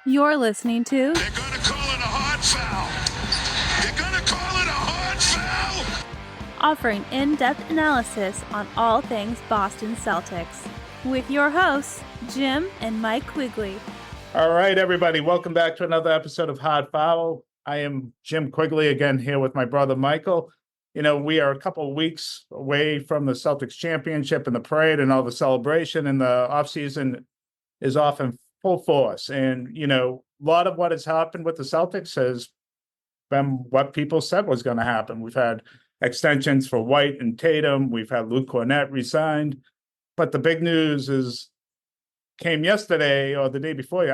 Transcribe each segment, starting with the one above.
You're listening to They're going to call it a hard foul. They're going to call it a hard foul. offering in-depth analysis on all things Boston Celtics with your hosts, Jim and Mike Quigley. All right, everybody. Welcome back to another episode of Hard Foul. I am Jim Quigley again here with my brother, Michael. You know, we are a couple of weeks away from the Celtics championship and the parade and all the celebration, and the offseason is off in full force. And, you know, a lot of what has happened with the Celtics has been what people said was going to happen. We've had extensions for White and Tatum. We've had Luke Cornett resigned. But the big news came yesterday or the day before.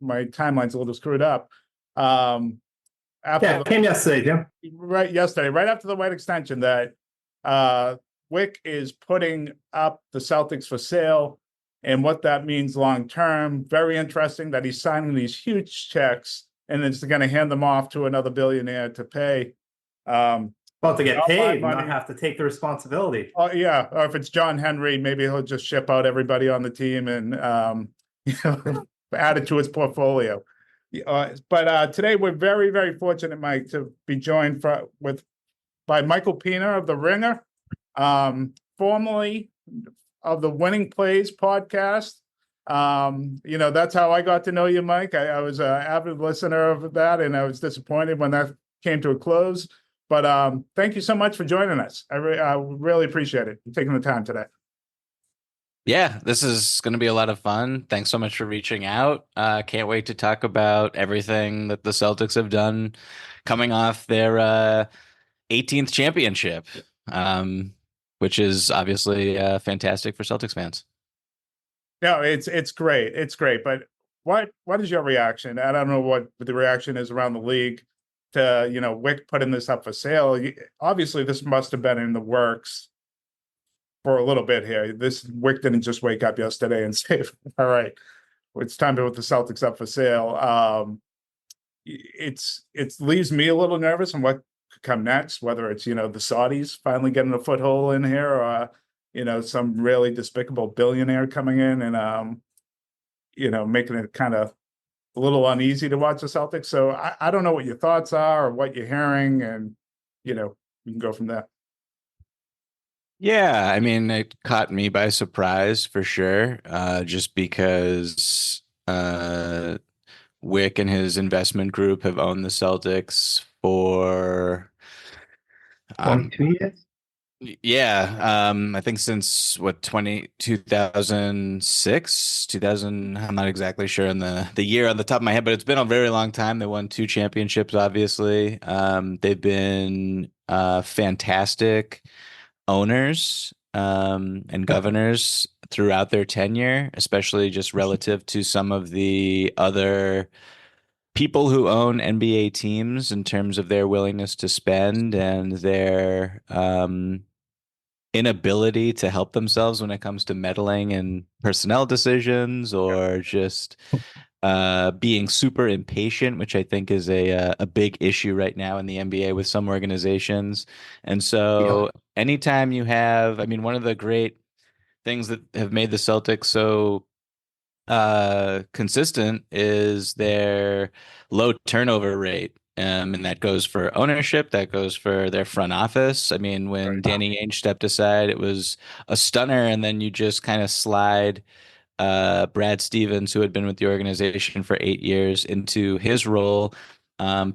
My timeline's a little screwed up. It came yesterday, Jim. Right after the White extension, that Wyc is putting up the Celtics for sale, and what that means long term. Very interesting that he's signing these huge checks and it's going to hand them off to another billionaire to pay. Well, to get paid, not have to take the responsibility. Oh yeah, or if it's John Henry, maybe he'll just ship out everybody on the team and add it to his portfolio. But today we're very, very fortunate, Mike, to be joined by Michael Pina of The Ringer, formerly of the Winning Plays podcast. That's how I got to know you, Mike. I was an avid listener of that, and I was disappointed when that came to a close. But thank you so much for joining us. I really appreciate it. Taking the time today. Yeah, this is going to be a lot of fun. Thanks so much for reaching out. Can't wait to talk about everything that the Celtics have done coming off their 18th championship, which is obviously fantastic for Celtics fans. No, it's great. It's great. But what is your reaction? I don't know what the reaction is around the league to, Wyc putting this up for sale. Obviously, this must have been in the works for a little bit here. Wyc didn't just wake up yesterday and say, all right, it's time to put the Celtics up for sale. It leaves me a little nervous on what could come next, whether it's, the Saudis finally getting a foothold in here, or, some really despicable billionaire coming in and, making it kind of a little uneasy to watch the Celtics. So I don't know what your thoughts are or what you're hearing, and, we can go from there. Yeah, I mean, it caught me by surprise for sure, just because Wyc and his investment group have owned the Celtics for 2 years. Yeah, I think since 2006, 2000. I'm not exactly sure on the year on the top of my head, but it's been a very long time. They won 2 championships, obviously. They've been fantastic owners and governors throughout their tenure, especially just relative to some of the other people who own NBA teams in terms of their willingness to spend and their inability to help themselves when it comes to meddling in personnel decisions, or just being super impatient, which I think is a big issue right now in the NBA with some organizations. And so anytime you have, I mean, one of the great things that have made the Celtics so consistent is their low turnover rate. And that goes for ownership, that goes for their front office. I mean, when Danny Ainge stepped aside, it was a stunner, and then you just kind of slide Brad Stevens, who had been with the organization for 8 years, into his role.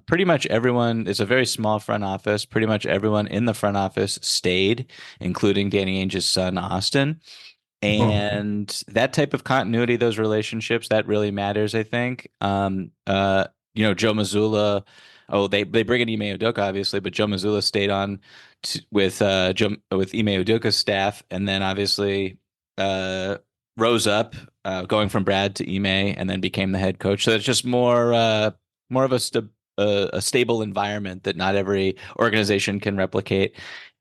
Pretty much everyone, it's a very small front office. Pretty much everyone in the front office stayed, including Danny Ainge's son, Austin. And that type of continuity, those relationships, that really matters, I think. Joe Mazzulla, they bring in Ime Udoka, obviously, but Joe Mazzulla stayed on with Ime Udoka's staff, and then obviously rose up, going from Brad to Ime, and then became the head coach. So it's just more of a stable environment that not every organization can replicate.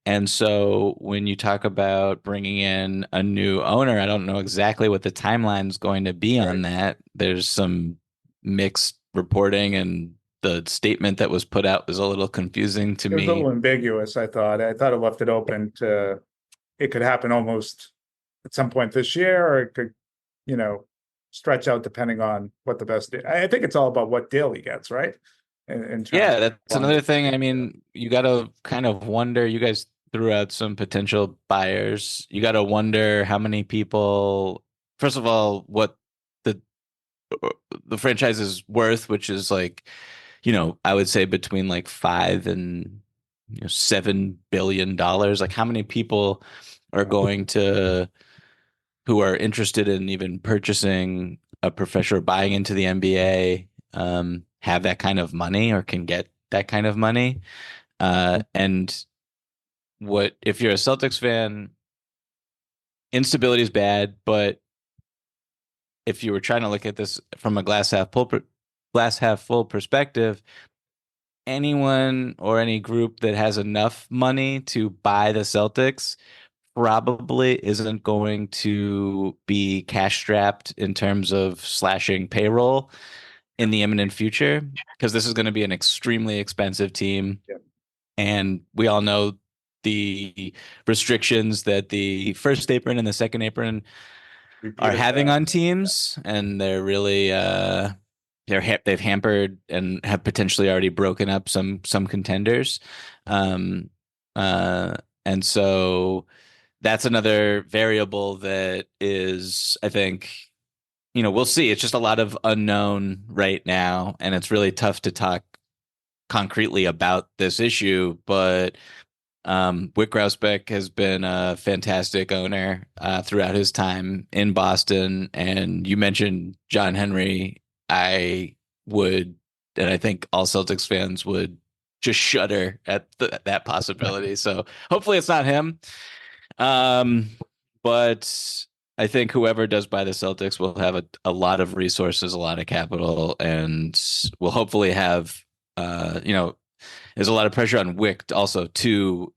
And so when you talk about bringing in a new owner, I don't know exactly what the timeline is going to be on that. There's some mixed reporting, and the statement that was put out was a little confusing to me. It was a little ambiguous, I thought. I thought it left it open to, it could happen almost at some point this year, or it could, stretch out depending on what the best. I think it's all about what deal he gets, right? Yeah, that's another thing. I mean, you got to kind of wonder. You guys threw out some potential buyers. You got to wonder how many people. First of all, what the the franchise is worth, which is like, I would say between like $5 and $7 billion. Like, how many people are going to who are interested in even purchasing a professor, buying into the NBA, have that kind of money or can get that kind of money? And what if you're a Celtics fan? Instability is bad, but if you were trying to look at this from a glass half full perspective, anyone or any group that has enough money to buy the Celtics probably isn't going to be cash strapped in terms of slashing payroll in the imminent future, because this is going to be an extremely expensive team. Yeah. And we all know the restrictions that the first apron and the second apron are having on teams, and they're really they've hampered and have potentially already broken up some contenders. And so that's another variable that is, I think, we'll see. It's just a lot of unknown right now, and it's really tough to talk concretely about this issue. But Wyc Grousbeck has been a fantastic owner throughout his time in Boston. And you mentioned John Henry. I would, and I think all Celtics fans would just shudder at that possibility. So hopefully it's not him. But I think whoever does buy the Celtics will have a lot of resources, a lot of capital, and will hopefully have, there's a lot of pressure on Wyc also to,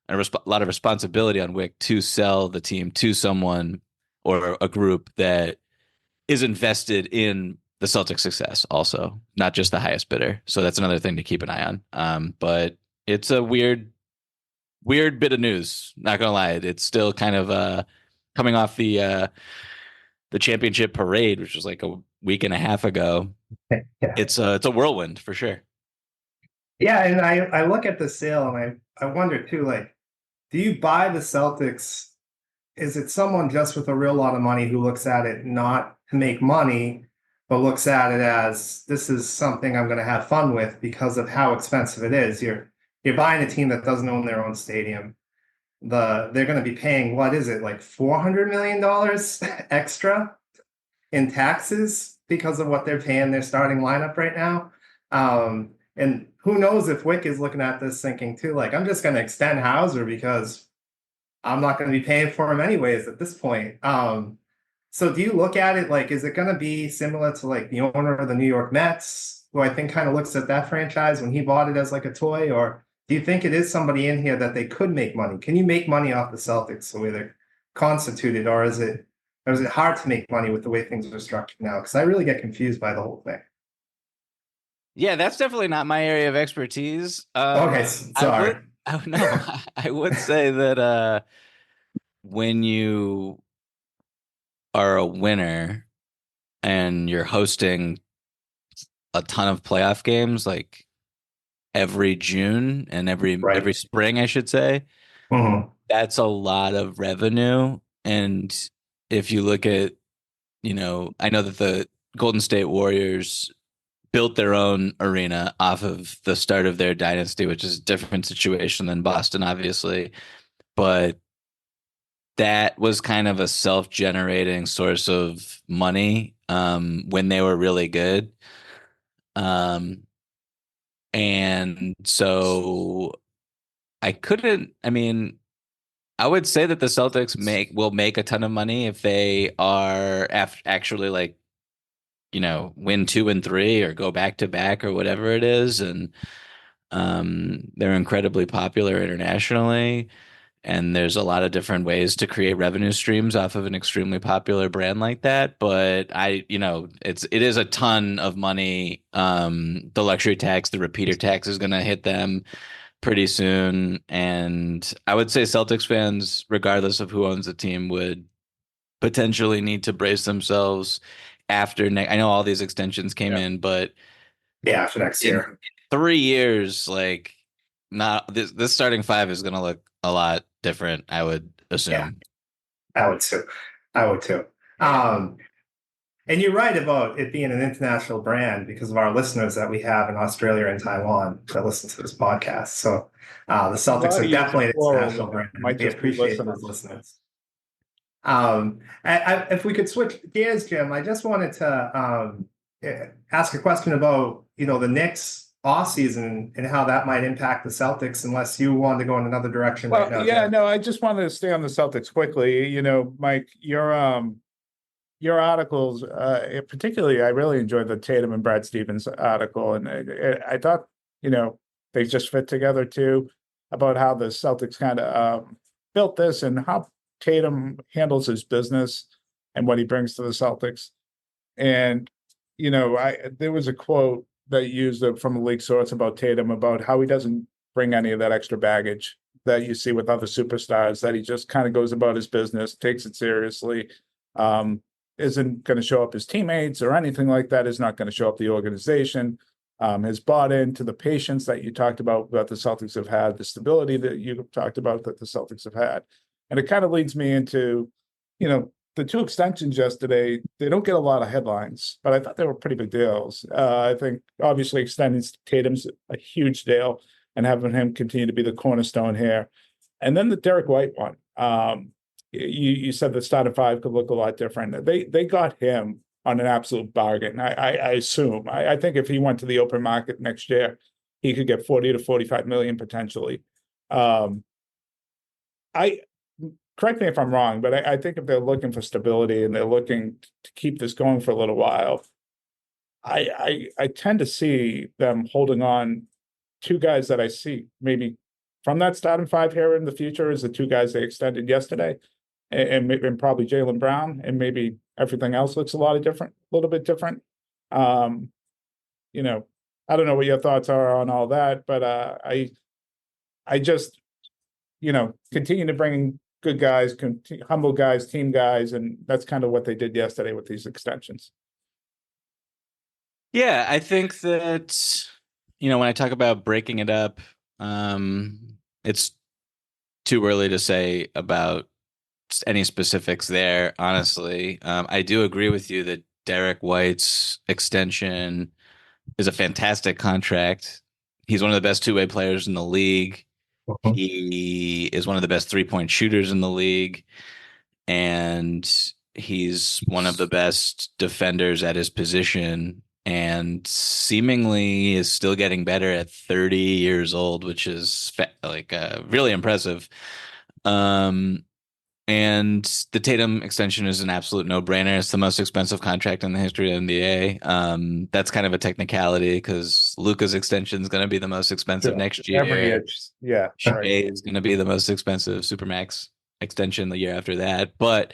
a lot of responsibility on Wyc to sell the team to someone or a group that is invested in the Celtics' success also, not just the highest bidder. So that's another thing to keep an eye on. But it's a weird bit of news. Not gonna lie, it's still kind of coming off the championship parade, which was like a week and a half ago. Yeah. It's a whirlwind for sure. Yeah, and I look at the sale and I wonder too, like, do you buy the Celtics? Is it someone just with a real lot of money who looks at it not to make money, but looks at it as, this is something I'm going to have fun with because of how expensive it is? You're buying a team that doesn't own their own stadium. They're going to be paying, what is it, like $400 million extra in taxes because of what they're paying their starting lineup right now. And who knows if Wyc is looking at this thinking too, like, I'm just going to extend Hauser because I'm not going to be paying for him anyways at this point. So do you look at it like, is it going to be similar to like the owner of the New York Mets, who I think kind of looks at that franchise when he bought it as like a toy? Or do you think it is somebody in here that they could make money? Can you make money off the Celtics the way they're constituted, or is it hard to make money with the way things are structured now? Because I really get confused by the whole thing. Yeah, that's definitely not my area of expertise. Okay, sorry. I would say that when you are a winner and you're hosting a ton of playoff games, like every June and every spring, I should say, that's a lot of revenue. And if you look at, I know that the Golden State Warriors built their own arena off of the start of their dynasty, which is a different situation than Boston, obviously. But that was kind of a self-generating source of money when they were really good. And so I would say that the Celtics will make a ton of money if they are actually like, win 2 and 3 or go back to back or whatever it is. And they're incredibly popular internationally. And there's a lot of different ways to create revenue streams off of an extremely popular brand like that. But it is a ton of money. The luxury tax, the repeater tax is going to hit them pretty soon. And I would say Celtics fans, regardless of who owns the team, would potentially need to brace themselves after I know all these extensions came in, but Yeah, for next in year. 3 years, like not this starting five is going to look a lot different, I would assume. I would too. I would too. And you're right about it being an international brand because of our listeners that we have in Australia and Taiwan that listen to this podcast. So the Celtics are definitely an international brand. Might We just be appreciate those listeners. If we could switch gears, Jim, I just wanted to ask a question about the Knicks offseason and how that might impact the Celtics, unless you wanted to go in another direction right now. Yeah, Jim. no, I just wanted to stay on the Celtics quickly. Mike, your articles, particularly, I really enjoyed the Tatum and Brad Stevens article, and I thought they just fit together too, about how the Celtics kind of built this and how Tatum handles his business and what he brings to the Celtics. And there was a quote that used from a league source about Tatum, about how he doesn't bring any of that extra baggage that you see with other superstars, that he just kind of goes about his business, takes it seriously, isn't going to show up his teammates or anything like that, is not going to show up the organization, has bought into the patience that you talked about that the Celtics have had, the stability that you talked about that the Celtics have had. And it kind of leads me into, the two extensions yesterday. They don't get a lot of headlines, but I thought they were pretty big deals. I think obviously extending Tatum's a huge deal and having him continue to be the cornerstone here. And then the Derek White one. You said the starting five could look a lot different. They got him on an absolute bargain. I assume. I think if he went to the open market next year, he could get 40 to 45 million potentially. Correct me if I'm wrong, but I think if they're looking for stability and they're looking to keep this going for a little while, I tend to see them holding on two guys that I see maybe from that starting five here in the future is the two guys they extended yesterday, and probably Jaylen Brown, and maybe everything else looks a little bit different. I don't know what your thoughts are on all that, but I just continue to bring good guys, humble guys, team guys, and that's kind of what they did yesterday with these extensions. Yeah, I think that when I talk about breaking it up, it's too early to say about any specifics there, honestly. I do agree with you that Derek White's extension is a fantastic contract. He's one of the best two-way players in the league. He is one of the best three-point shooters in the league, and he's one of the best defenders at his position, and seemingly is still getting better at 30 years old, which is really impressive. And the Tatum extension is an absolute no-brainer. It's the most expensive contract in the history of the NBA. That's kind of a technicality because Luka's extension is going to be the most expensive next year. Every year, yeah. Shea is going to be the most expensive Supermax extension the year after that. But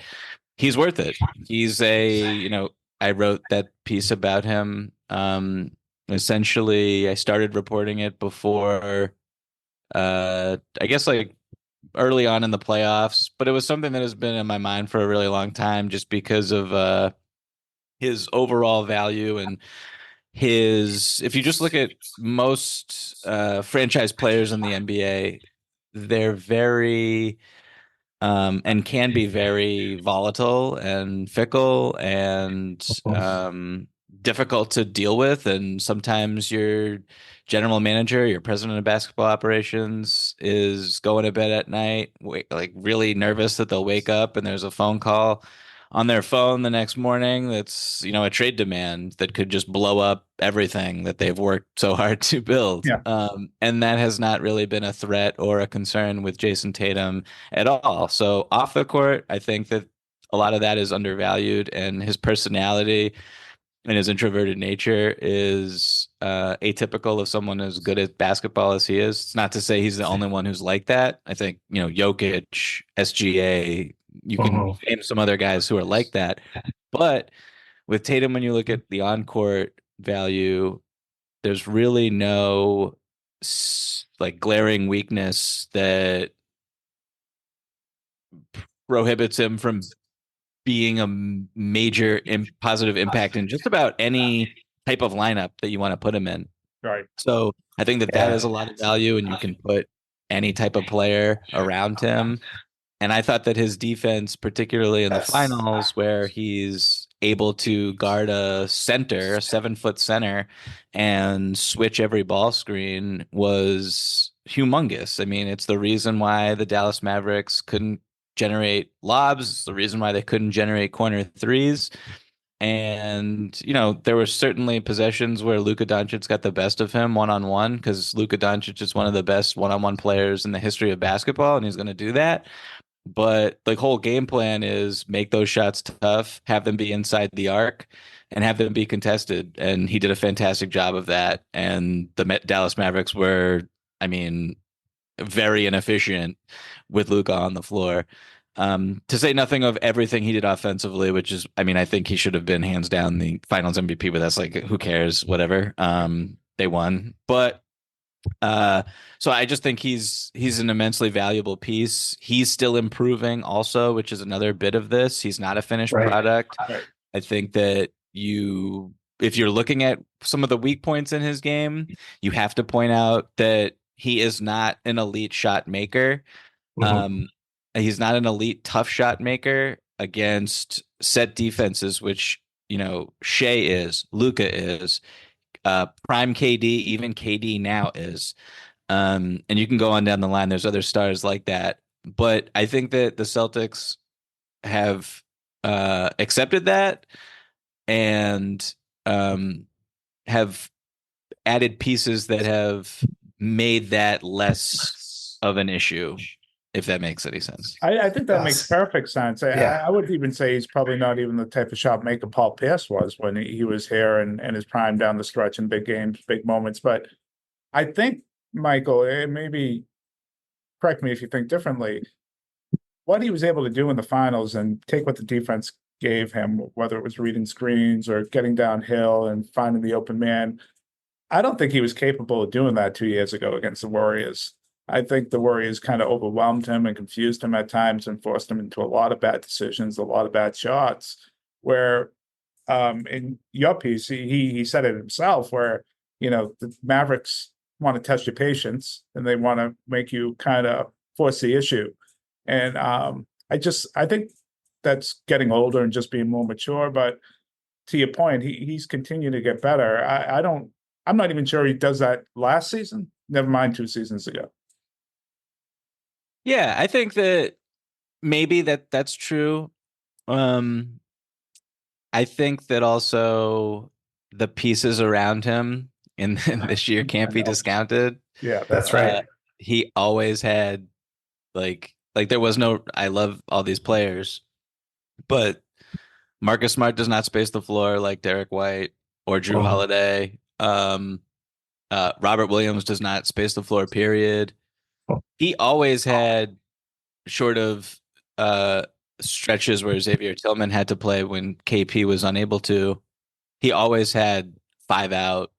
he's worth it. He's I wrote that piece about him. Essentially, I started reporting it before, I guess early on in the playoffs, but it was something that has been in my mind for a really long time just because of his overall value and if you just look at most franchise players in the NBA, they're very and can be very volatile and fickle and difficult to deal with. And sometimes your general manager, your president of basketball operations is going to bed at night, really nervous that they'll wake up and there's a phone call on their phone the next morning that's a trade demand that could just blow up everything that they've worked so hard to build. And that has not really been a threat or a concern with Jason Tatum at all. So off the court, I think that a lot of that is undervalued, and his personality and his introverted nature is atypical of someone as good at basketball as he is. It's not to say he's the only one who's like that. I think, Jokic, SGA, you can name some other guys who are like that. But with Tatum, when you look at the on-court value, there's really no glaring weakness that prohibits him from being a major positive impact in just about any type of lineup that you want to put him in. Right. So I think that has a lot of value, and you can put any type of player around him. And I thought that his defense, particularly in the finals, where he's able to guard a 7-foot center, and switch every ball screen, was humongous. I mean, it's the reason why the Dallas Mavericks couldn't generate lobs. It's the reason why they couldn't generate corner threes. And, there were certainly possessions where Luka Doncic got the best of him one-on-one, because Luka Doncic is one of the best one-on-one players in the history of basketball, and he's going to do that. But the whole game plan is make those shots tough, have them be inside the arc, and have them be contested. And he did a fantastic job of that. And the Dallas Mavericks were, I mean, very inefficient with Luka on the floor. To say nothing of everything he did offensively, which is, I mean, I think he should have been hands down the Finals MVP, but that's like, who cares? Whatever. They won, but so I just think he's an immensely valuable piece. He's still improving, also, which is another bit of this. He's not a finished product. Right. I think that if you're looking at some of the weak points in his game, you have to point out that he is not an elite shot maker. He's not an elite tough shot maker against set defenses, which, Shea is, Luka is, prime KD, even KD now is. And you can go on down the line. There's other stars like that. But I think that the Celtics have accepted that, and have added pieces that have made that less of an issue, if that makes any sense. I think that makes perfect sense. I would even say he's probably not even the type of shot maker Paul Pierce was when he was here and his prime down the stretch in big games, big moments. But I think, Michael, and maybe correct me if you think differently, what he was able to do in the finals and take what the defense gave him, whether it was reading screens or getting downhill and finding the open man, I don't think he was capable of doing that 2 years ago against the Warriors. I think the Warriors kind of overwhelmed him and confused him at times and forced him into a lot of bad decisions, a lot of bad shots. Where in your piece, he said it himself, where, the Mavericks want to test your patience and they want to make you kind of force the issue. And I think that's getting older and just being more mature. But to your point, he's continuing to get better. I'm not even sure he does that last season. Never mind 2 seasons ago. Yeah, I think that maybe that's true. I think that also the pieces around him in this year can't be discounted. Yeah, that's right. He always had like there was no, I love all these players, but Marcus Smart does not space the floor like Derek White or Drew Holiday. Robert Williams does not space the floor, period. He always had short of stretches where Xavier Tillman had to play when KP was unable to. He always had 5 out,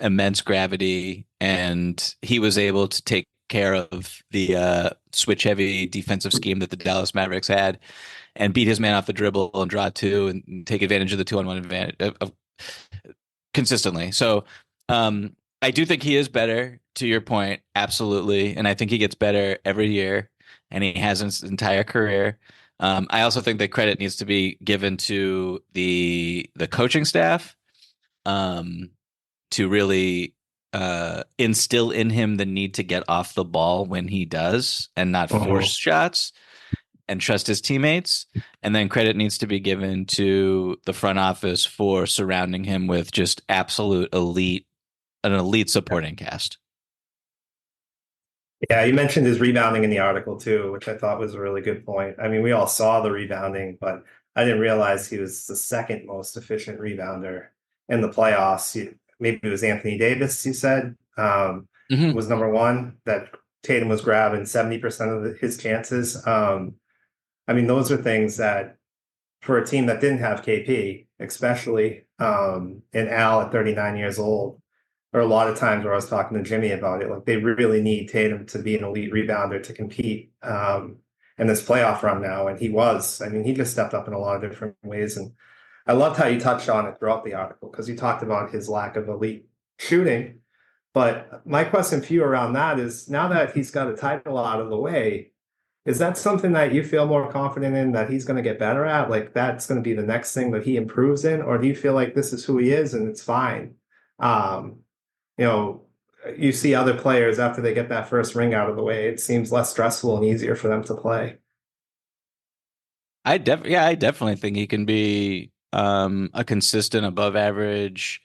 immense gravity, and he was able to take care of the switch heavy defensive scheme that the Dallas Mavericks had, and beat his man off the dribble and draw 2 and take advantage of the 2-on-1 advantage consistently. So I do think he is better, to your point, absolutely, and I think he gets better every year, and he has his entire career. I also think that credit needs to be given to the coaching staff to really instill in him the need to get off the ball when he does and not force shots, and trust his teammates. And then credit needs to be given to the front office for surrounding him with just an elite supporting cast. Yeah, you mentioned his rebounding in the article too, which I thought was a really good point. I mean, we all saw the rebounding, but I didn't realize he was the second most efficient rebounder in the playoffs. Maybe it was Anthony Davis, you said, was number 1, that Tatum was grabbing 70% of his chances. I mean, those are things that, for a team that didn't have KP, especially, and Al at 39 years old, or a lot of times where I was talking to Jimmy about it, like they really need Tatum to be an elite rebounder to compete. in this playoff run now. And he just stepped up in a lot of different ways. And I loved how you touched on it throughout the article, because you talked about his lack of elite shooting. But my question for you around that is, now that he's got a title out of the way, is that something that you feel more confident in, that he's going to get better at? Like, that's going to be the next thing that he improves in? Or do you feel like this is who he is and it's fine? You know, you see other players after they get that first ring out of the way, it seems less stressful and easier for them to play. I definitely think he can be a consistent above average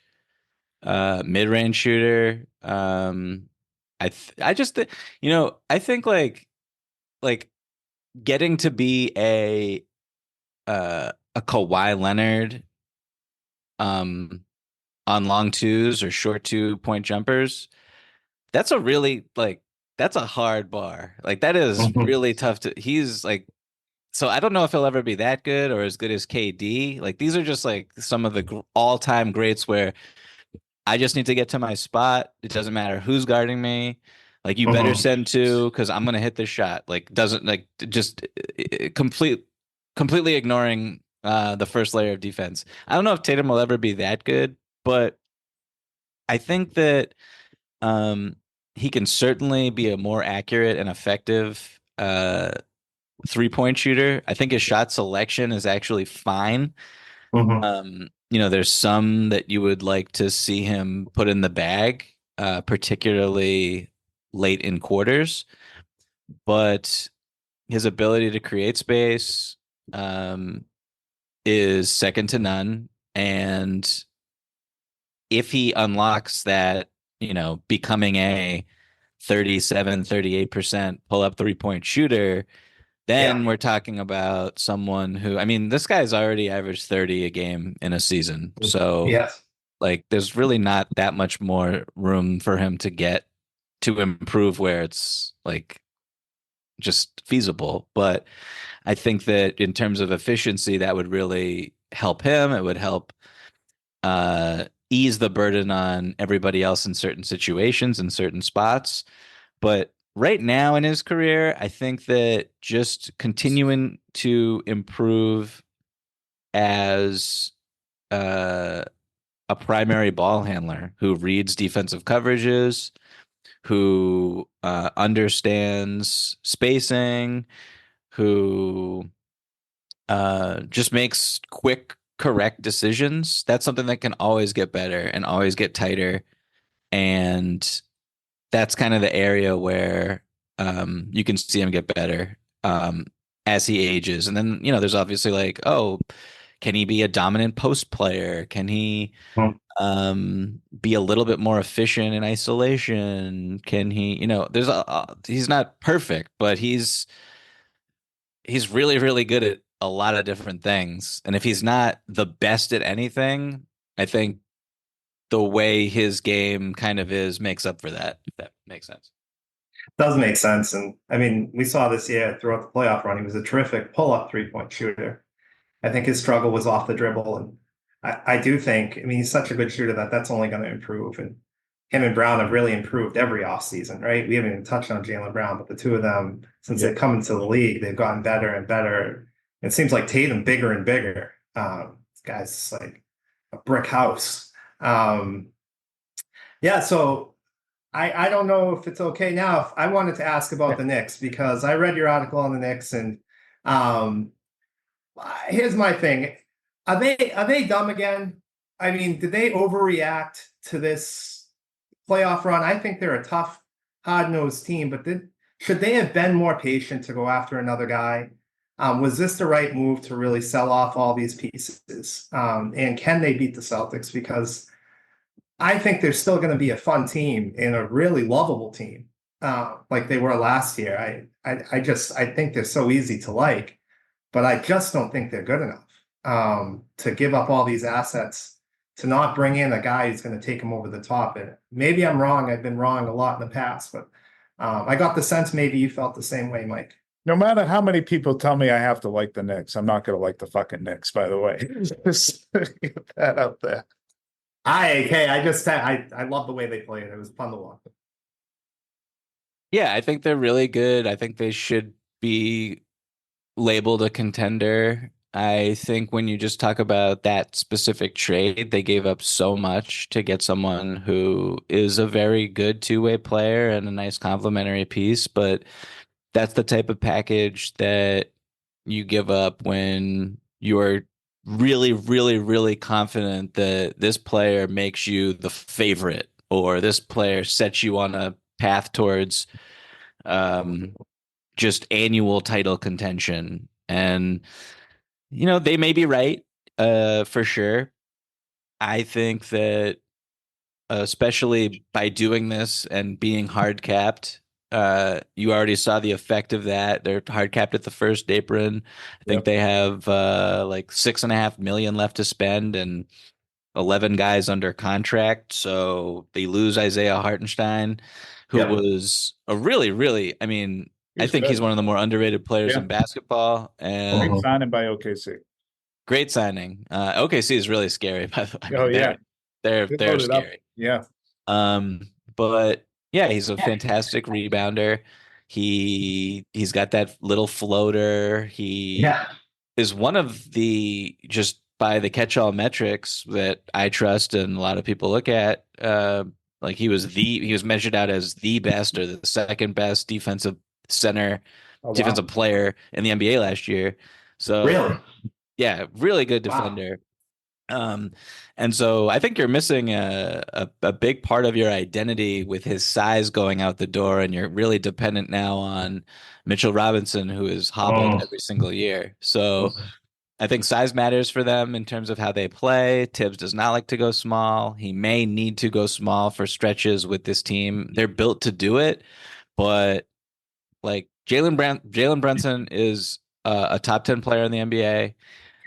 mid-range shooter. I just I think like getting to be a Kawhi Leonard on long twos or short 2-point jumpers, that's a hard bar. Like, that is really tough he's like, so I don't know if he'll ever be that good or as good as KD. Like, these are just like some of the all-time greats where I just need to get to my spot. It doesn't matter who's guarding me. Like, you better send two because I'm gonna hit this shot. Like, doesn't like just completely ignoring the first layer of defense. I don't know if Tatum will ever be that good, but I think that he can certainly be a more accurate and effective 3-point shooter. I think his shot selection is actually fine. There's some that you would like to see him put in the bag, particularly late in quarters, but his ability to create space is second to none. And if he unlocks that, becoming a 38% pull up 3-point shooter, then we're talking about someone who, I mean, this guy's already averaged 30 a game in a season. So like, there's really not that much more room for him to get to improve where it's like just feasible. But I think that in terms of efficiency, that would really help him. It would help ease the burden on everybody else in certain situations, in certain spots. But right now in his career, I think that just continuing to improve as a primary ball handler who reads defensive coverages, who understands spacing, who just makes quick, correct decisions. That's something that can always get better and always get tighter. And that's kind of the area where you can see him get better as he ages. And then, there's obviously like, oh, can he be a dominant post player? Can he be a little bit more efficient in isolation? Can he, he's not perfect, but he's really, really good at a lot of different things. And if he's not the best at anything, I think the way his game kind of is makes up for that, if that makes sense. Does make sense. And I mean, we saw this year throughout the playoff run, he was a terrific pull-up 3-point shooter. I think his struggle was off the dribble. And I do think, I mean, he's such a good shooter that's only going to improve. And him and Brown have really improved every offseason, right? We haven't even touched on Jaylen Brown, but the two of them, since they've come into the league, they've gotten better and better. It seems like Tatum bigger and bigger. This guy's like a brick house. So I don't know if it's okay now. I wanted to ask about the Knicks, because I read your article on the Knicks, and here's my thing. Are they dumb again? I mean, did they overreact to this playoff run? I think they're a tough, hard-nosed team, but should they have been more patient to go after another guy? Was this the right move to really sell off all these pieces? And can they beat the Celtics? Because I think they're still going to be a fun team and a really lovable team, like they were last year. I think they're so easy to like, but I just don't think they're good enough to give up all these assets, to not bring in a guy who's going to take them over the top. And maybe I'm wrong. I've been wrong a lot in the past, but I got the sense maybe you felt the same way, Mike. No matter how many people tell me I have to like the Knicks, I'm not going to like the fucking Knicks, by the way. Just get that out there. I love the way they played. It was fun to watch. Yeah, I think they're really good. I think they should be labeled a contender. I think when you just talk about that specific trade, they gave up so much to get someone who is a very good two-way player and a nice complementary piece, but that's the type of package that you give up when you're really, really, really confident that this player makes you the favorite or this player sets you on a path towards um, just annual title contention. And, they may be right, for sure. I think that especially by doing this and being hard capped, you already saw the effect of that. They're hard capped at the first apron. I think Yep. they have like 6.5 million left to spend and 11 guys under contract. So they lose Isaiah Hartenstein, who Yep. was a really, really, I mean, I He's think he's good. one of the more underrated players Yeah. in basketball Great and signing by OKC. great signing. OKC is really scary, by the way. I mean, Oh, yeah. they're They loaded up. scary. Yeah. But yeah, he's a fantastic rebounder. He's got that little floater. He Yeah. is one of the just by the catch-all metrics that I trust and a lot of people look at. Like he was measured out as the best or the second best defensive center, Oh, wow. defensive player in the NBA last year. So Really? yeah, really good Wow. defender. And so I think you're missing a big part of your identity with his size going out the door, and you're really dependent now on Mitchell Robinson, who is hobbled every single year. So I think size matters for them in terms of how they play. Tibbs does not like to go small. He may need to go small for stretches with this team. They're built to do it, but like Jalen Brunson is a top 10 player in the NBA. Of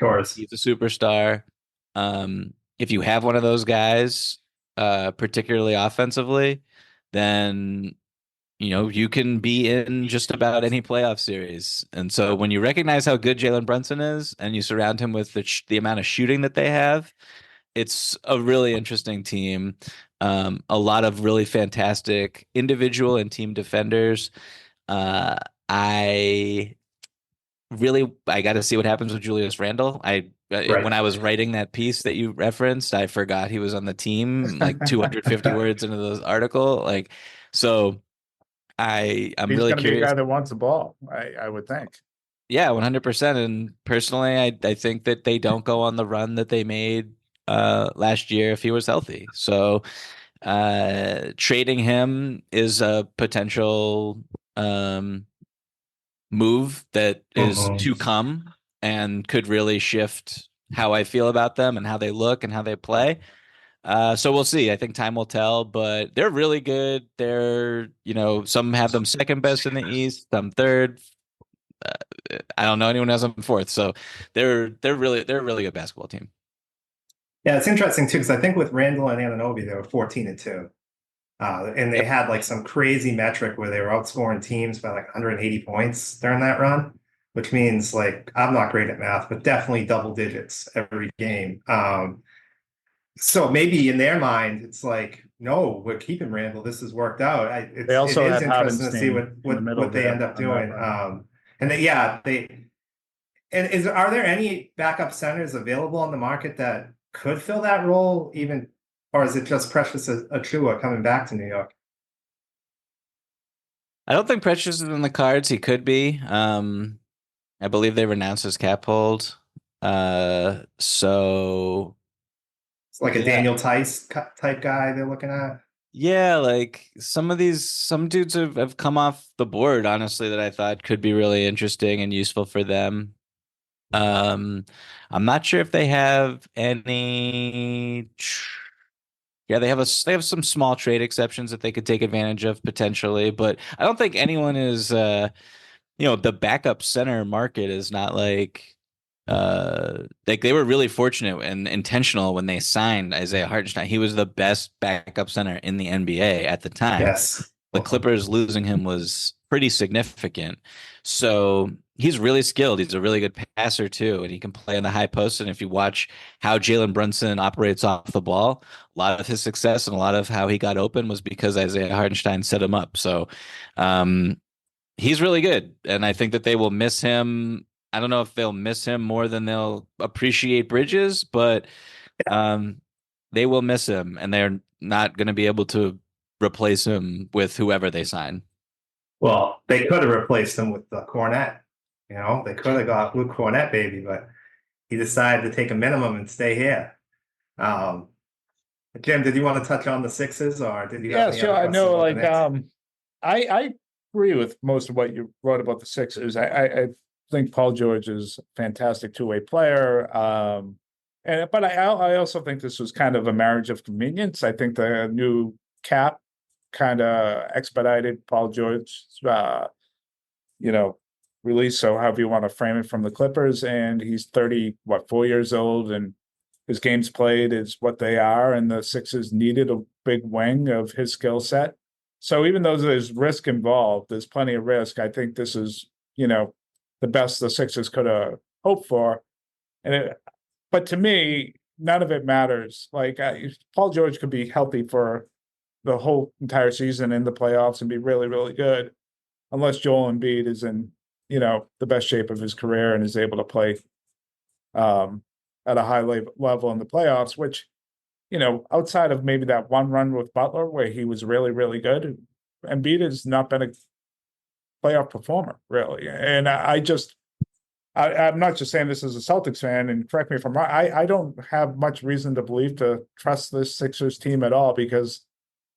course. He's a superstar. If you have one of those guys, particularly offensively, then you can be in just about any playoff series. And so when you recognize how good Jalen Brunson is, and you surround him with the amount of shooting that they have, it's a really interesting team. A lot of really fantastic individual and team defenders. I got to see what happens with Julius Randle. When I was writing that piece that you referenced, I forgot he was on the team, like 250 words into the article. Like, so I'm He's really going to be a curious. guy that wants the ball, I would think. Yeah, 100%. And personally, I think that they don't go on the run that they made last year if he was healthy. So trading him is a potential move that is to come and could really shift how I feel about them and how they look and how they play. So we'll see. I think time will tell, but they're really good. They're, some have them second best in the East, some third. I don't know anyone has them fourth. So they're a really good basketball team. Yeah, it's interesting too, because I think with Randall and Anunoby, they were 14-2. And they had like some crazy metric where they were outscoring teams by like 180 points during that run, which means like I'm not great at math, but definitely double digits every game. So maybe in their mind, it's like, no, we're keeping Randall. This has worked out. They also it is have interesting to see Havenstein in the middle what they there end up on that doing. run. Are there any backup centers available on the market that could fill that role even? Or is it just Precious Achiuwa coming back to New York? I don't think Precious is in the cards. He could be. I believe they renounced his cap hold. So It's like a Daniel Tice type guy they're looking at. Yeah, like some dudes have come off the board, honestly, that I thought could be really interesting and useful for them. I'm not sure if they have any. Yeah, they have some small trade exceptions that they could take advantage of potentially, but I don't think anyone is. The backup center market is not like they were really fortunate and intentional when they signed Isaiah Hartenstein. He was the best backup center in the NBA at the time. Yes. The Clippers losing him was pretty significant. So he's really skilled. He's a really good passer too, and he can play in the high post. And if you watch how Jalen Brunson operates off the ball, a lot of his success and a lot of how he got open was because Isaiah Hartenstein set him up. So he's really good, and I think that they will miss him I don't know if they'll miss him more than they'll appreciate Bridges, but they will miss him, and they're not going to be able to replace him with whoever they sign. Well, they could have replaced him with Cornette. They could have got Luke Cornette, baby, but he decided to take a minimum and stay here. Jim, did you want to touch on the Sixers, or did you have any sure. other I know, questions about the Knicks? I agree with most of what you wrote about the Sixers. I think Paul George is a fantastic two-way player. But I also think this was kind of a marriage of convenience. I think the new cap kind of expedited Paul George's, release. So however you want to frame it from the Clippers, and he's 4 years old, and his games played is what they are. And the Sixers needed a big wing of his skill set. So even though there's risk involved, there's plenty of risk. I think this is, the best the Sixers could have hoped for. But to me, none of it matters. Like Paul George could be healthy for the whole entire season in the playoffs and be really, really good, unless Joel Embiid is in, the best shape of his career and is able to play at a high level in the playoffs, which, outside of maybe that one run with Butler where he was really, really good, Embiid has not been a playoff performer, really. And I'm not just saying this as a Celtics fan, and correct me if I'm wrong, I don't have much reason to believe to trust this Sixers team at all, because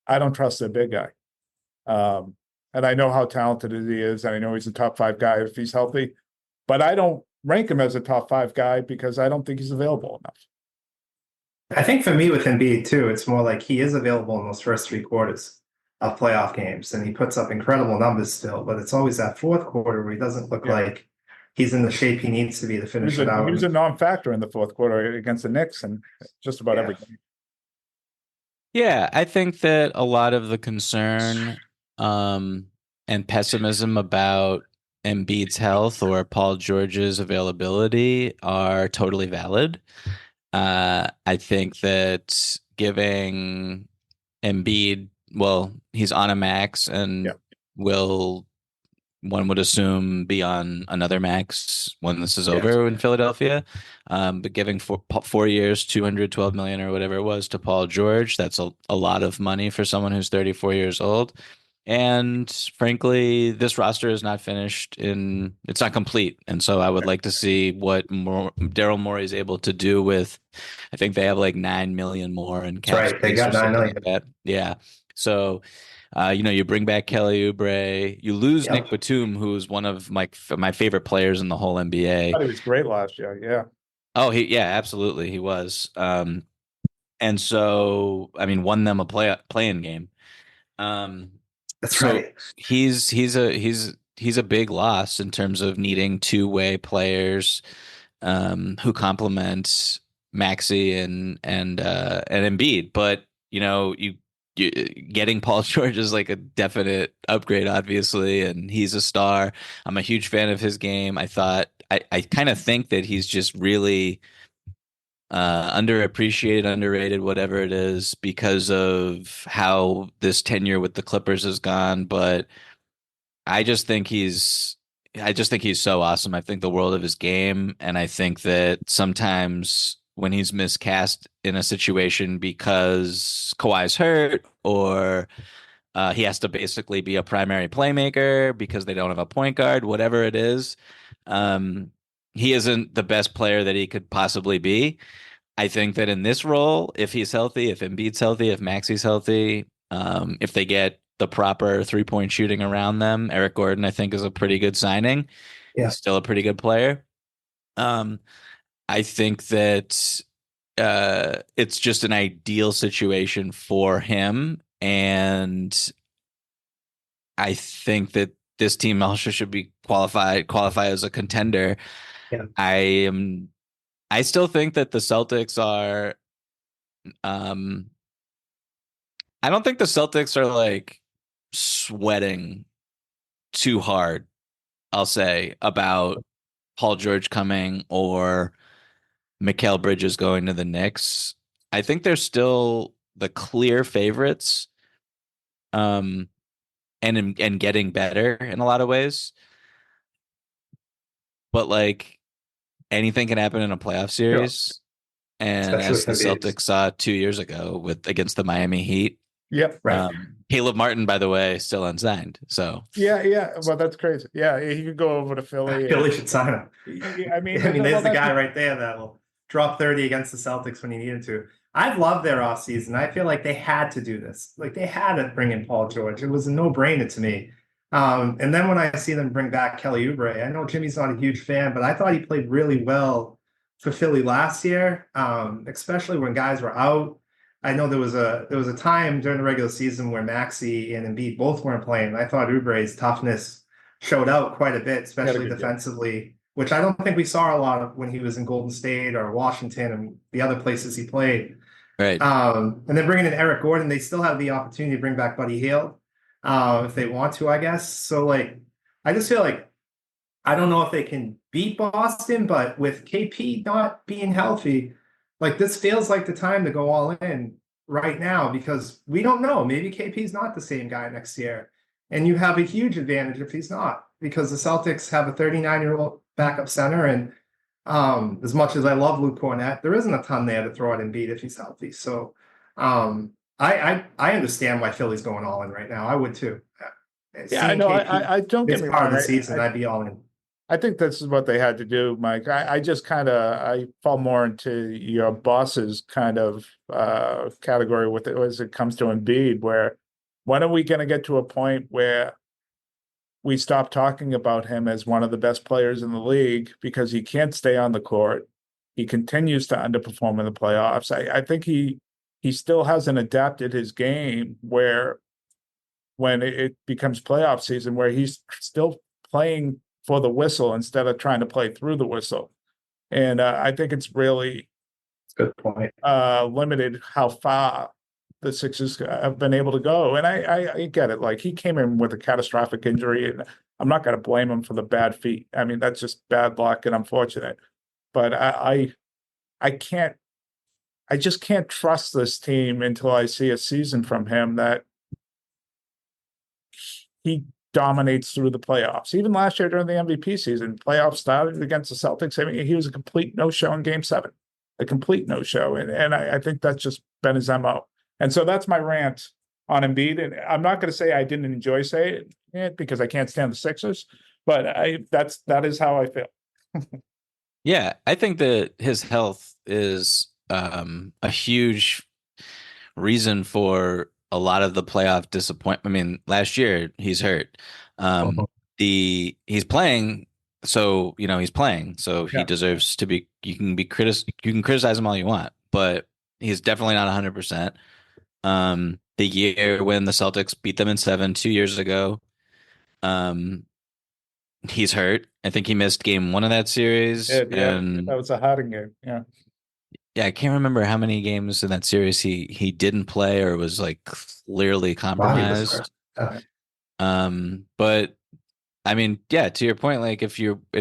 I don't trust their big guy. And I know how talented he is, and I know he's a top 5 guy if he's healthy, but I don't rank him as a top 5 guy because I don't think he's available enough. I think for me with Embiid too, it's more like he is available in those first 3 quarters of playoff games, and he puts up incredible numbers still, but it's always that fourth quarter where he doesn't look like he's in the shape he needs to be to finish it out. He was a non-factor in the fourth quarter against the Knicks and just about every game. Yeah, I think that a lot of the concern and pessimism about Embiid's health or Paul George's availability are totally valid. I think that giving Embiid, well, he's on a max and will, one would assume, be on another max when this is over in Philadelphia. But giving 4 years, $212 million or whatever it was to Paul George, that's a lot of money for someone who's 34 years old. And frankly, this roster is not finished it's not complete. And so I would like to see what Daryl Morey is able to do with, I think they have like 9 million more in cap That's right. They got 9 million. Like that. Yeah. So, you bring back Kelly Oubre, you lose Nick Batum, who's one of my favorite players in the whole NBA. I thought he was great last year. Yeah. Oh, absolutely. He was. And so, won them a play-in game. That's right. He's a big loss in terms of needing two-way players who complement Maxey and Embiid. But you getting Paul George is like a definite upgrade, obviously, and he's a star. I'm a huge fan of his game. I kind of think that he's just really underappreciated, underrated, whatever it is, because of how this tenure with the Clippers has gone. But I just think he's so awesome. I think the world of his game, and I think that sometimes when he's miscast in a situation because Kawhi's hurt or he has to basically be a primary playmaker because they don't have a point guard, whatever it is, he isn't the best player that he could possibly be. I think that in this role, if he's healthy, if Embiid's healthy, if Maxey's healthy, if they get the proper 3-point shooting around them, Eric Gordon, I think, is a pretty good signing. Yeah. He's still a pretty good player. I think that it's just an ideal situation for him. And I think that this team also should be qualify as a contender. Yeah. I still think that the Celtics are I don't think the Celtics are like sweating too hard, I'll say, about Paul George coming or Mikal Bridges going to the Knicks. I think they're still the clear favorites, and getting better in a lot of ways. but like anything can happen in a playoff series. And Especially as with the Embiid. Celtics saw 2 years ago against the Miami Heat, Yep. Right. Caleb Martin, by the way, still unsigned. So Yeah, yeah. Well, that's crazy. Yeah, he could go over to Philly. Philly should sign him. I mean, I mean, well, there's the that's guy right there that will drop 30 against the Celtics when he needed to. I've loved their offseason. I feel like they had to do this. Like they had to bring in Paul George. It was a no-brainer to me. And then when I see them bring back Kelly Oubre, I know Jimmy's not a huge fan, but I thought he played really well for Philly last year, especially when guys were out. I know there was a time during the regular season where Maxey and Embiid both weren't playing. I thought Oubre's toughness showed out quite a bit, especially defensively, which I don't think we saw a lot of when he was in Golden State or Washington and the other places he played. right. And then bringing in Eric Gordon, they still have the opportunity to bring back Buddy Hield if they want to, I guess. So like, I just feel like I don't know if they can beat Boston, but with KP not being healthy, like this feels like the time to go all in right now because we don't know. Maybe KP's not the same guy next year. And you have a huge advantage if he's not, because the Celtics have a 39-year-old backup center. And as much as I love Luke Cornett, there isn't a ton there to throw at Embiid if he's healthy. So I understand why Philly's going all in right now. I would too. Yeah, I know. I don't get this me part wrong. of the season, I'd be all in. I think this is what they had to do, Mike. I just kind of I fall more into your boss's kind of category with it as it comes to Embiid, where when are we going to get to a point where we stop talking about him as one of the best players in the league because he can't stay on the court. He continues to underperform in the playoffs. I think he still hasn't adapted his game where when it becomes playoff season, where he's still playing for the whistle instead of trying to play through the whistle. And I think it's really Good point. limited how far the Sixers have been able to go. And I get it. Like he came in with a catastrophic injury, and I'm not going to blame him for the bad feet. I mean, that's just bad luck and unfortunate. But I just can't trust this team until I see a season from him that he dominates through the playoffs. Even last year during the MVP season, playoffs started against the Celtics. I mean, he was a complete no-show in Game 7, a complete no-show. And I think that's just been his MO. And so that's my rant on Embiid. And I'm not going to say I didn't enjoy saying it because I can't stand the Sixers, but that is how I feel. Yeah, I think that his health is a huge reason for a lot of the playoff disappointment. I mean, last year he's hurt. He's playing, so he's playing, so he deserves to be. You can criticize him all you want, but he's definitely not 100%. The year when the Celtics beat them in 7 2 years ago, he's hurt. I think he missed game 1 of that series, and that was a Harden game. Yeah. Yeah, I can't remember how many games in that series he didn't play or was like clearly compromised. But I mean, yeah, to your point, like if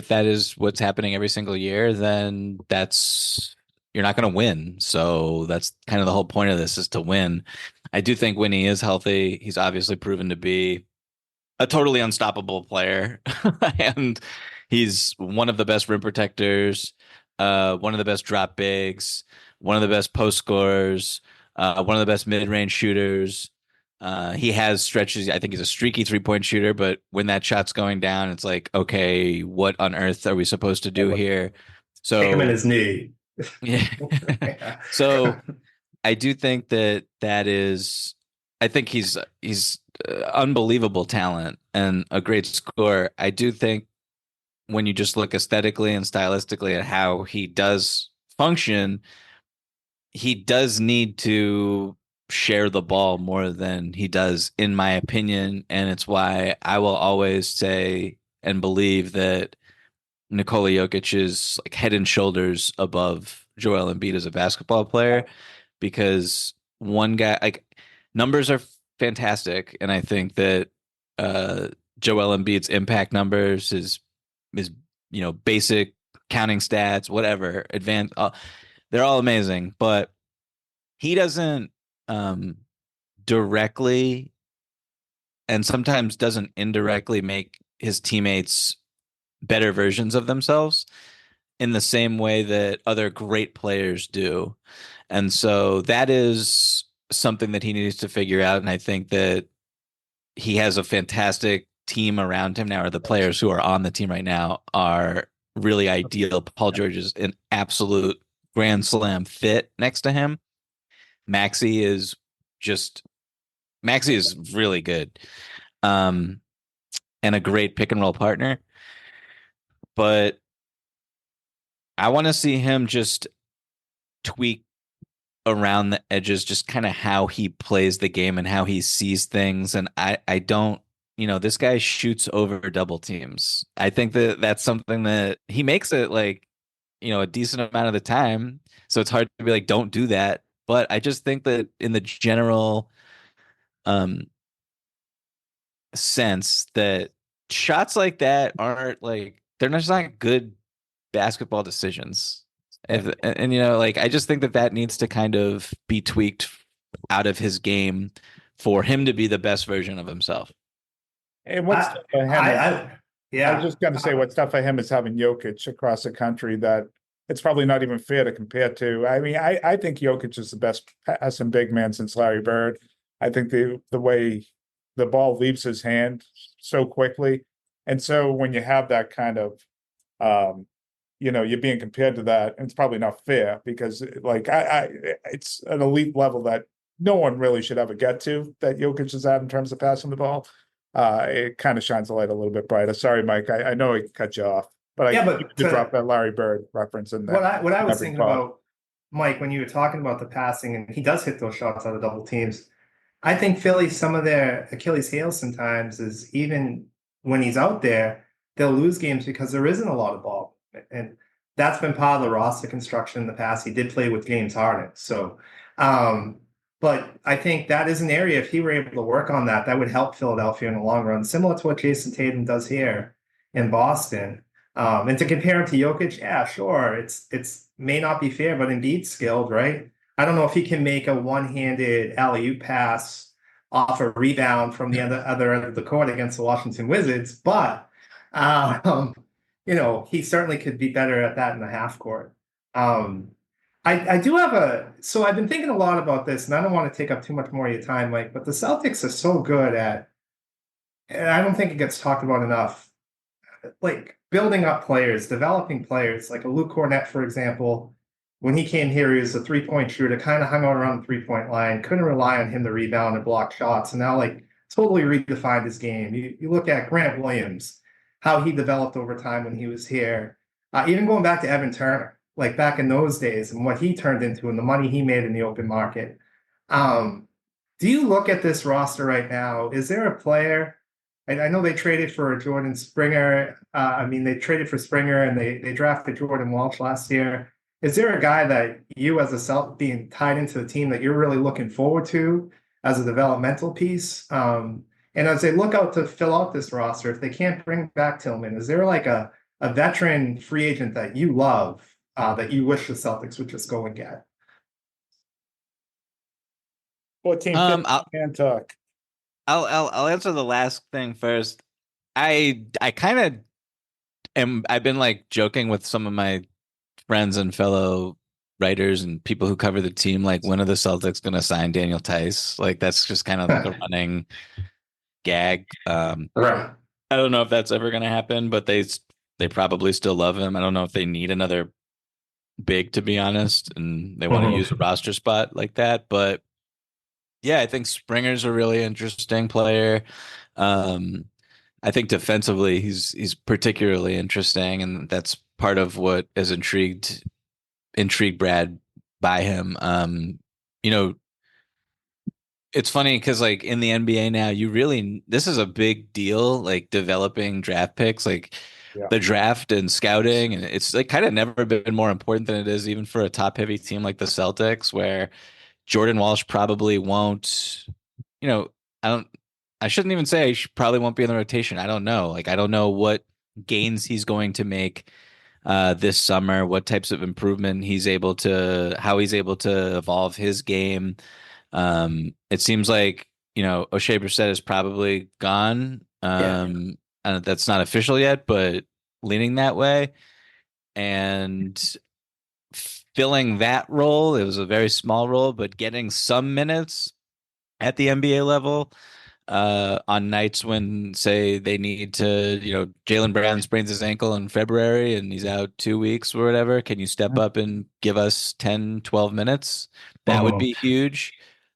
that is what's happening every single year, then you're not going to win. So that's kind of the whole point of this, is to win. I do think when he is healthy, he's obviously proven to be a totally unstoppable player, and he's one of the best rim protectors, one of the best drop bigs, one of the best post scorers, one of the best mid-range shooters. He has stretches. I think he's a streaky 3-point shooter, but when that shot's going down, it's like, okay, what on earth are we supposed to do here? So kick him in his knee. Yeah. So I do think that is. I think he's unbelievable talent and a great scorer. I do think when you just look aesthetically and stylistically at how he does function, he does need to share the ball more than he does, in my opinion. And it's why I will always say and believe that Nikola Jokic is like head and shoulders above Joel Embiid as a basketball player, because one guy, like, numbers are fantastic, and I think that Joel Embiid's impact numbers is basic counting stats, whatever, advanced, they're all amazing, but he doesn't directly and sometimes doesn't indirectly make his teammates better versions of themselves in the same way that other great players do. And so that is something that he needs to figure out. And I think that he has a fantastic team around him now, or the players who are on the team right now are really ideal. Paul George is an absolute grand slam fit next to him. Just Maxey is really good. And a great pick and roll partner. But I want to see him just tweak around the edges, just kind of how he plays the game and how he sees things. And I don't, this guy shoots over double teams. I think that that's something that he makes it like, a decent amount of the time. So it's hard to be like, don't do that. But I just think that in the general sense that shots like that aren't like, they're just not good basketball decisions. And like I just think that that needs to kind of be tweaked out of his game for him to be the best version of himself. And what's yeah, I was just going to say what stuff for him is having Jokic across the country that it's probably not even fair to compare to. I mean, I think Jokic is the best passing big man since Larry Bird. I think the way the ball leaves his hand so quickly, and so when you have that kind of you're being compared to that, and it's probably not fair because like it's an elite level that no one really should ever get to that Jokic is at in terms of passing the ball. It kind of shines the light a little bit brighter. Sorry, Mike, I know I cut you off, but to drop that Larry Bird reference in there. What I was thinking about, Mike, when you were talking about the passing, and he does hit those shots out of double teams. I think Philly, some of their Achilles heels sometimes is even when he's out there, they'll lose games because there isn't a lot of ball. And that's been part of the roster construction in the past. He did play with James Harden. So, but I think that is an area, if he were able to work on that, that would help Philadelphia in the long run, similar to what Jason Tatum does here in Boston. And to compare him to Jokic, yeah, sure. It's may not be fair, but Embiid's skilled, right? I don't know if he can make a one-handed alley-oop pass off a rebound from the other end of the court against the Washington Wizards, but he certainly could be better at that in the half court. I do have so I've been thinking a lot about this, and I don't want to take up too much more of your time, Mike, but the Celtics are so good at, and I don't think it gets talked about enough, like building up players, developing players, like a Luke Cornett, for example. When he came here, he was a three-point shooter, kind of hung out around the three-point line, couldn't rely on him to rebound and block shots, and now like totally redefined his game. You look at Grant Williams, how he developed over time when he was here. Even going back to Evan Turner, like back in those days and what he turned into and the money he made in the open market. Do you look at this roster right now? Is there a player? I know they traded for Jordan Springer. They traded for Springer and they drafted Jordan Walsh last year. Is there a guy that you as a Celt being tied into the team that you're really looking forward to as a developmental piece? And as they look out to fill out this roster, if they can't bring back Tillman, is there like a veteran free agent that you love that you wish the Celtics would just go and get? 14 can talk. I'll answer the last thing first. I kind of I've been like joking with some of my friends and fellow writers and people who cover the team, like, when are the Celtics going to sign Daniel Tice? Like, that's just kind of like a running gag. Right. I don't know if that's ever going to happen, but they probably still love him. I don't know if they need another big, to be honest, and they want to use a roster spot like that. But yeah, I think Springer's a really interesting player. I think defensively he's particularly interesting, and that's part of what has intrigued Brad by him. It's funny because like in the NBA now, this is a big deal, like developing draft picks, like the draft and scouting, and it's like kind of never been more important than it is even for a top heavy team like the Celtics, where Jordan Walsh probably won't, I shouldn't even say probably won't be in the rotation. I don't know. Like, I don't know what gains he's going to make this summer, what types of improvement how he's able to evolve his game. It seems like, O'Shea Brissett is probably gone. That's not official yet, but leaning that way. And filling that role, it was a very small role, but getting some minutes at the NBA level on nights when, say, they need to, Jaylen Brown sprains his ankle in February and he's out 2 weeks or whatever. Can you step up and give us 10, 12 minutes? That would be huge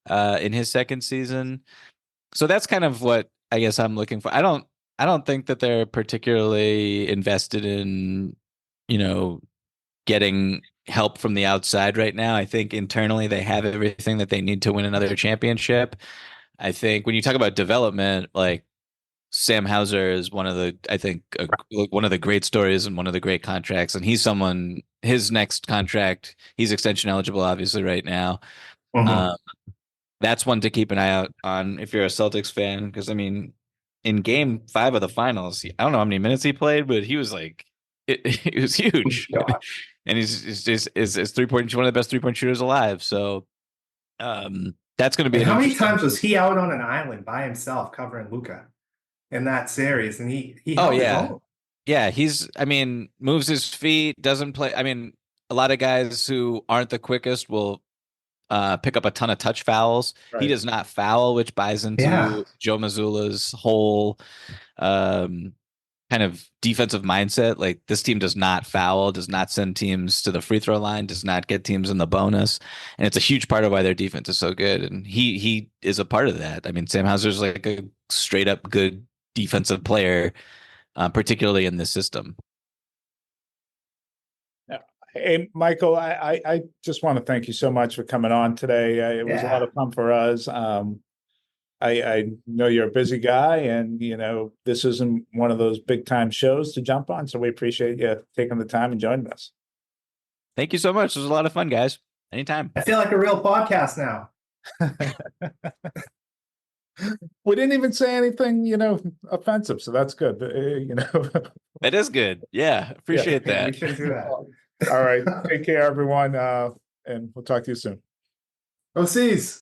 in his second season. So that's kind of what I guess I'm looking for. I don't think that they're particularly invested in, getting help from the outside right now. I think internally they have everything that they need to win another championship. I think when you talk about development, like Sam Hauser is one of the great stories and one of the great contracts. And he's someone, his next contract, he's extension eligible, obviously, right now. That's one to keep an eye out on if you're a Celtics fan. Because, I mean, in game 5 of the finals, I don't know how many minutes he played, but he was like, it was huge. And he's just is 3-point, one of the best 3-point shooters alive. So that's going to be. And how many times was he out on an island by himself covering Luka in that series? And he held his own. Yeah, moves his feet, doesn't play. I mean, a lot of guys who aren't the quickest will pick up a ton of touch fouls. Right. He does not foul, which buys into Joe Mazzulla's whole kind of defensive mindset. Like, this team does not foul, does not send teams to the free throw line, does not get teams in the bonus. And it's a huge part of why their defense is so good. And he is a part of that. I mean, Sam Hauser's like a straight up good defensive player, particularly in this system. Hey, Michael, I just want to thank you so much for coming on today. It was a lot of fun for us. I know you're a busy guy, and this isn't one of those big time shows to jump on, so we appreciate you taking the time and joining us. Thank you so much. It was a lot of fun, guys. Anytime. I feel like a real podcast now. We didn't even say anything, offensive, so that's good. That is good. Yeah, appreciate that. We should do that. All right, take care, everyone, and we'll talk to you soon. OCs.